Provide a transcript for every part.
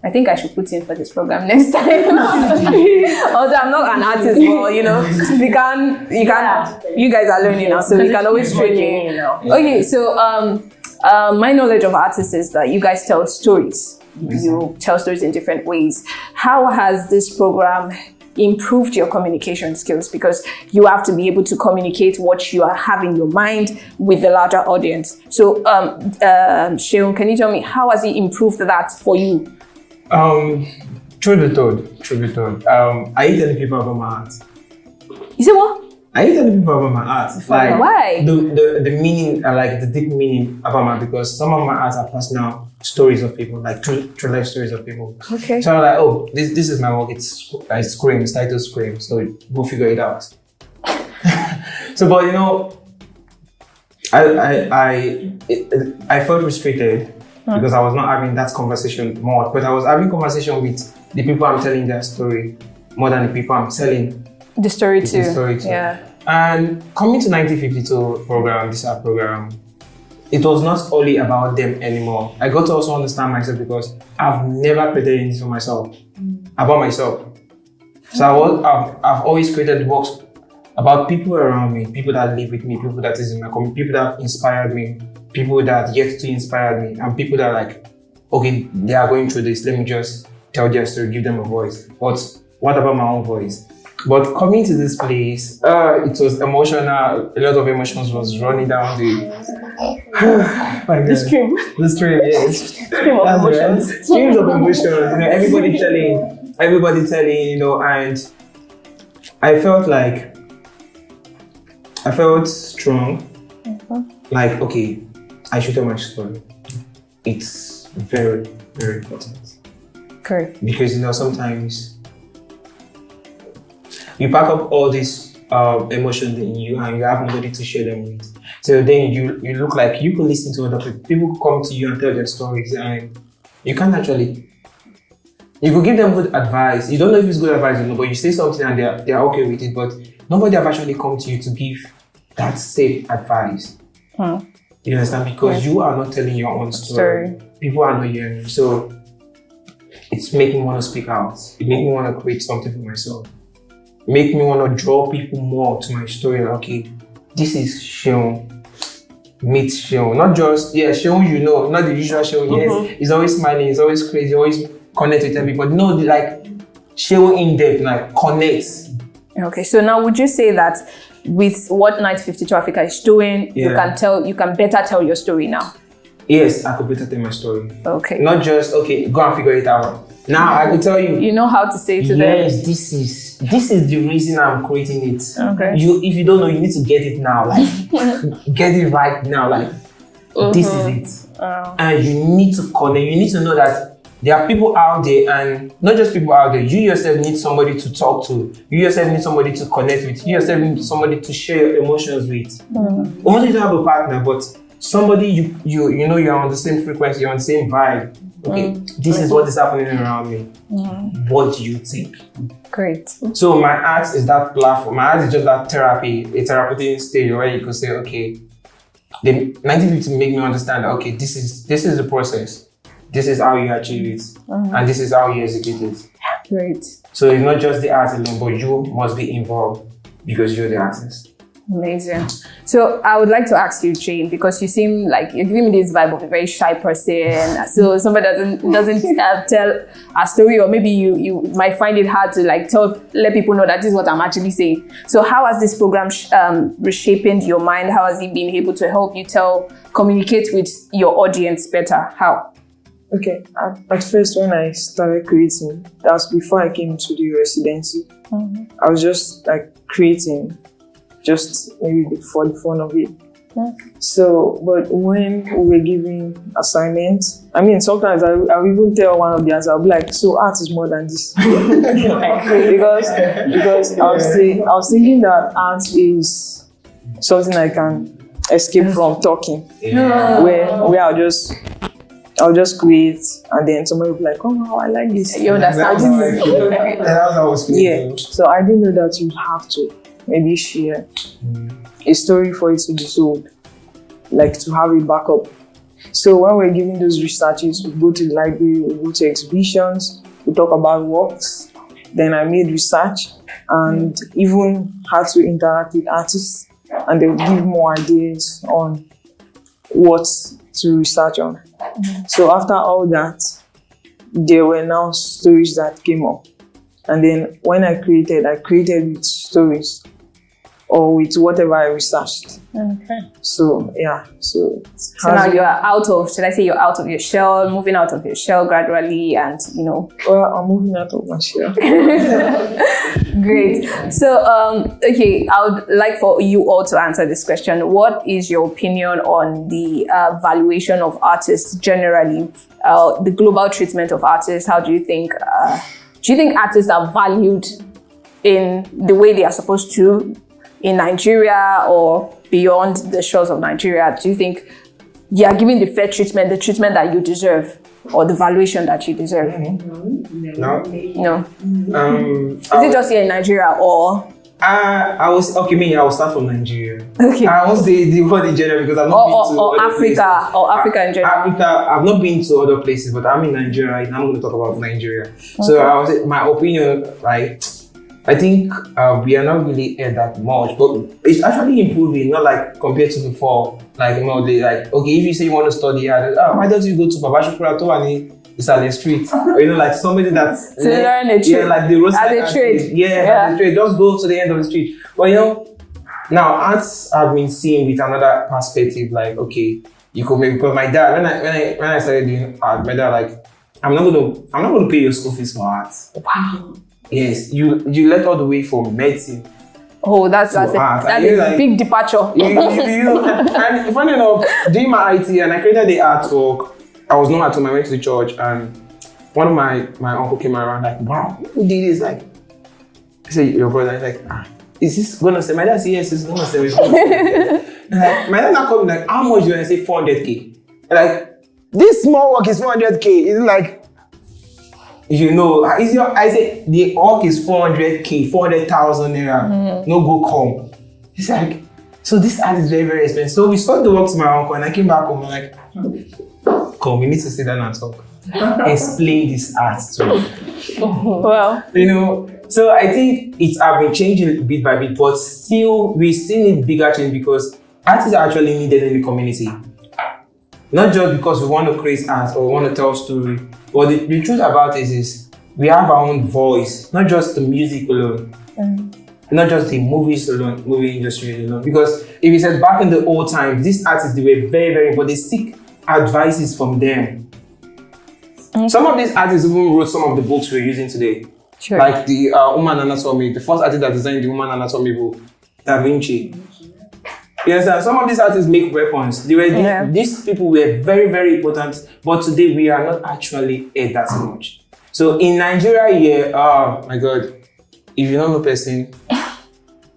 I think I should put in for this program next time. Although I'm not an artist, but you guys are learning now, so we can always trade in. Okay, so my knowledge of artists is that you guys tell stories. You tell stories in different ways. How has this program improved your communication skills? Because you have to be able to communicate what you have in your mind with the larger audience. So, Sheon, can you tell me how has it improved that for you? Truth be told, I hate telling people about my art. You say what? I hate telling people about my art. Like, why? The meaning, like the deep meaning about my art, because some of my art are personal stories of people, like true life stories of people. Okay. So I'm like, oh, this is my work. It's Scream, it's titled Scream. So go figure it out. So, but you know, I felt restricted because I was not having that conversation more, but I was having conversation with the people I'm telling their story more than the people I'm telling the story to. Yeah. And coming to 1952 program, this art program, it was not only about them anymore. I got to also understand myself because I've never created anything for myself, about myself. So I've always created works about people around me, people that live with me, people that is in my community, people that inspired me, people that yet to inspire me, and people that are like, okay, they are going through this, let me just tell their story, give them a voice. But what about my own voice? But coming to this place, it was emotional. A lot of emotions was running down the stream. The stream, yes. Stream of emotions. Right. Streams of emotions. You know, everybody telling, you know, and I felt strong. Like, okay, I should tell my story. It's very, very important. Correct. Because, you know, sometimes you pack up all these emotions in you and you have nobody to share them with. So then you look like you could listen to other people. People could come to you and tell their stories and you can't actually. You could give them good advice. You don't know if it's good advice or not, but you say something and they're okay with it. But nobody have actually come to you to give that safe advice. You understand? Because you are not telling your own story. People are not hearing you. So it's making me want to speak out. It makes me want to create something for myself. Make me want to draw people more to my story. Like, okay, this is Sheon. Meet Sheon. Not just, Sheon, you know, not the usual Sheon. Yes, he's always smiling, he's always crazy, always connect with everybody. No, like Sheon in depth, like connect. Okay, so now would you say that with what 1952 Africa is doing, you can better tell your story now? Yes, I could better tell my story. Okay. Not just, okay, go and figure it out. Now I could tell you. You know how to say to them. Yes, this is the reason I'm creating it. Okay. If you don't know, you need to get it now. Like get it right now. Like this is it. And you need to connect. You need to know that there are people out there, and not just people out there. You yourself need somebody to talk to. You yourself need somebody to connect with. You yourself need somebody to share your emotions with. Only you don't have a partner, but somebody you know you're on the same frequency, you're on the same vibe. Okay, this is what is happening around me. What do you think? Great. So my art is that platform. My art is just that therapy, a therapeutic stage where you could say, okay, the 1950 make me understand that, okay, this is the process. This is how you achieve it, and this is how you execute it. Great. So it's not just the art alone, but you must be involved because you're the artist. Amazing. So I would like to ask you, Jane, because you seem like you're giving me this vibe of a very shy person. So somebody doesn't tell a story, or maybe you might find it hard to like let people know that this is what I'm actually saying. So how has this program reshaping your mind? How has it been able to help you communicate with your audience better? How? Okay, at first when I started creating, that was before I came to the residency. I was just like creating, just maybe for the fun of it. So, but when we were giving assignments, I mean, sometimes I'll even tell one of the others, I'll be like, so art is more than this. because I was thinking that art is something I can escape from talking, where I'll just create, and then somebody will be like, oh wow, I like this. You understand? So I didn't know that you have to maybe share a story for it to be sold, like to have a backup. So when we're giving those researches, we go to the library, we go to exhibitions, we talk about works. Then I made research and even had to interact with artists, and they would give more ideas on what to research on. So after all that, there were now stories that came up. And then when I created with stories or with whatever I researched. Okay. So yeah, so now you're out of, should I say you're out of your shell, moving out of your shell gradually, and Well, I'm moving out of my shell. Great. So, okay, I would like for you all to answer this question. What is your opinion on the valuation of artists generally, the global treatment of artists? How do you think artists are valued in the way they are supposed to in Nigeria or beyond the shores of Nigeria? Do you think you are given the fair treatment, the treatment that you deserve, or the valuation that you deserve? No. Is it just here in Nigeria or? I will start from Nigeria. Okay. I won't say the word in general because I've not been to other Africa places. or Africa in general. Africa, I've not been to other places, but I'm in Nigeria and I'm going to talk about Nigeria. Okay. So I would say my opinion, right? I think we are not really here that much, but it's actually improving, not like compared to before. Like, okay, if you say you want to study art, why don't you go to Babashukura Towani? It's at the street, or like somebody that's to learn a trade. Yeah, like the roadside as a trade. Yeah, as a trade. Just go to the end of the street. But now arts have been seen with another perspective. Like, okay, you could make, because my dad, when I started doing art, my dad like, I'm not gonna pay your school fees for art. Wow. Yes, you left all the way from medicine. Oh, that's a big departure. And funny enough, doing my IT and I created the artwork. I was not at home. I went to the church and one of my uncle came around like, wow, who did this? Like, I said, your brother. He's like, is this gonna sell? My dad said, yes, it's gonna sell. Like, my dad not coming like, how much do I say? 400K. Like, this small work is 400K. It's like, I say the work is 400K, 400,000 naira. No go come. He's like, so this art is very, very expensive. So we sold the work to my uncle and I came back home. I'm like, come, we need to sit down and talk. Explain this art to me. Well, so I think it's been changing bit by bit, but still we still need bigger change because art is actually needed in the community. Not just because we want to create art or want to tell a story, but the truth about it is we have our own voice, not just the music alone, not just the movies alone, movie industry alone. Because if you said back in the old times, these artists, they were very, very, but they seek advices from them. Some of these artists even wrote some of the books we're using today. Sure. Like the Human Anatomy, the first artist that designed the Human Anatomy book, Da Vinci. You understand? Some of these artists make weapons. These people were very, very important, but today we are not actually that much. So in Nigeria, oh my God, if you don't know person,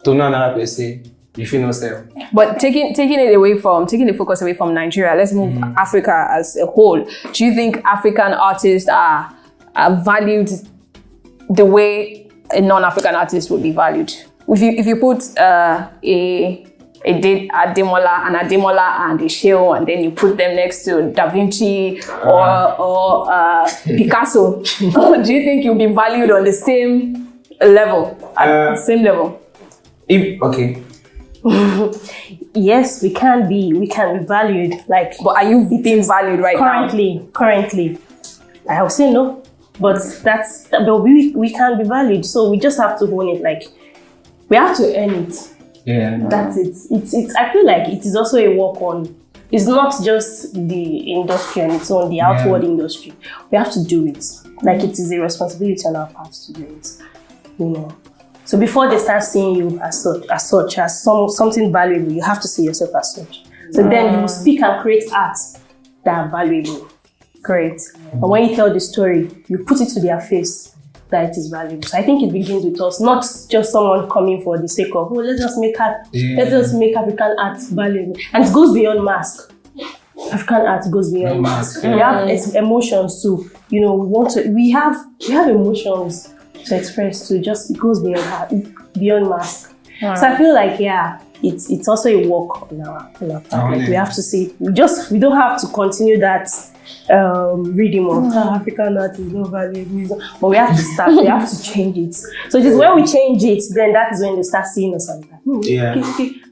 to know another person, you feel no self. But taking the focus away from Nigeria, let's move Africa as a whole. Do you think African artists are valued the way a non-African artist would be valued? If you put Ademola and a Sheo, and then you put them next to Da Vinci or Picasso, do you think you'll be valued on the same level? Same level? Yes, we can be valued. Like, but are you being valued right now? Currently, I would say no. But we can be valued. So we just have to own it. Like, we have to earn it. Yeah, that's it. It's. I feel like it is also a work on. It's not just the industry on its own, the outward industry. We have to do it. Like, it is a responsibility on our part to do it. So before they start seeing you as something valuable, you have to see yourself as such. So then you will speak and create art that are valuable. Great. And when you tell the story, you put it to their face that it is valuable. So I think it begins with us, not just someone coming for the sake of, let's just make art, let's just make African art valuable. And it goes beyond mask. African art goes beyond mask. We have emotions too. We have emotions to express too. It goes beyond mask. So I feel like, it's also a work on our part. Like, we have to see, we don't have to continue that reading of African art is not valuable, but we have to start, we have to change it. So it is when we change it, then that is when they start seeing us like that.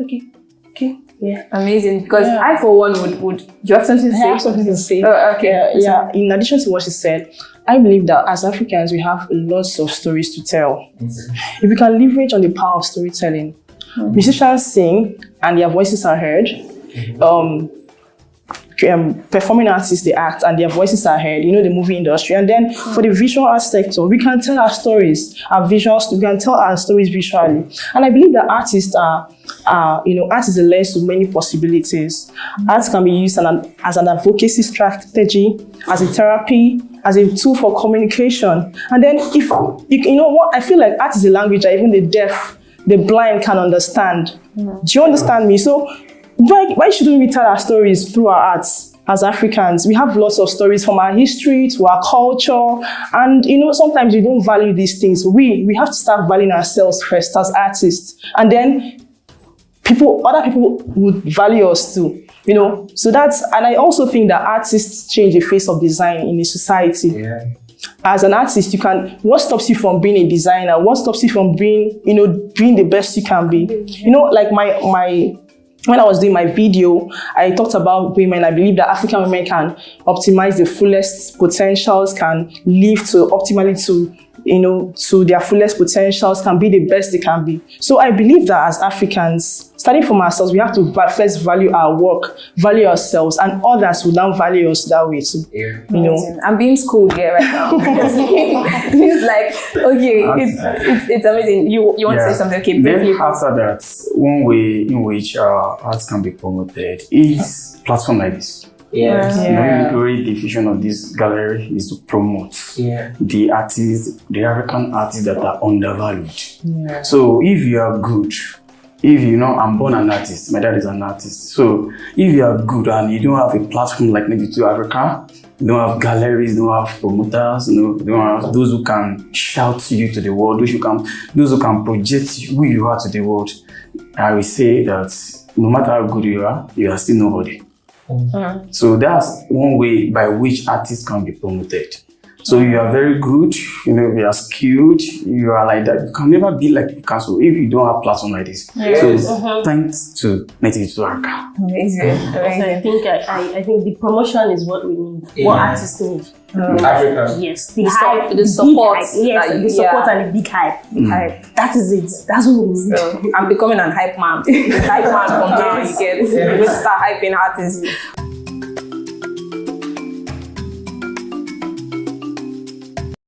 Okay. Yeah. Amazing. Because I, for one, would do you have something to say? I have something to say. Oh, okay. Yeah. In addition to what she said, I believe that as Africans, we have lots of stories to tell. If we can leverage on the power of storytelling, musicians sing and their voices are heard. Performing artists, they act and their voices are heard, the movie industry. And then for the visual art sector, we can tell our stories, we can tell our stories visually. And I believe that artists art is a lens to many possibilities. Art can be used as an advocacy strategy, as a therapy, as a tool for communication. And then if, I feel like art is a language that even the deaf, the blind can understand. Do you understand me? So why shouldn't we tell our stories through our arts as Africans? We have lots of stories from our history to our culture. And, sometimes we don't value these things. We have to start valuing ourselves first as artists. And then other people would value us too. So and I also think that artists change the face of design in a society. Yeah. As an artist, what stops you from being a designer? What stops you from being the best you can be? Like when I was doing my video, I talked about women. I believe that African women can optimize the fullest potentials, can live optimally to their fullest potentials, can be the best they can be. So I believe that as Africans, starting from ourselves, we have to first value our work, value ourselves, and others will now value us that way too. Yeah. I'm being schooled here right now. It's like, okay, it's amazing. You want to say something? Okay, briefly. Then after that, one way in which arts can be promoted is platform like this. Really the vision of this gallery is to promote the artists, the African artists that are undervalued. So if you are good, I'm born an artist, my dad is an artist. So if you are good and you don't have a platform like maybe to Africa, you don't have galleries, you don't have promoters, you don't have those who can shout you to the world, those who can project who you are to the world, I will say that no matter how good you are still nobody. So that's one way by which artists can be promoted. So you are very good, you are skilled, you are like that. You can never be like Picasso if you don't have platform like this. So thanks to Native to Africa. Amazing. I think the promotion is what we need. What artists need. Africa. Yes, the hype, the support. Yes, the support and the big hype. That is it. That's what we need. So I'm becoming an hype man. Hype man from now. You get. We start hyping artists.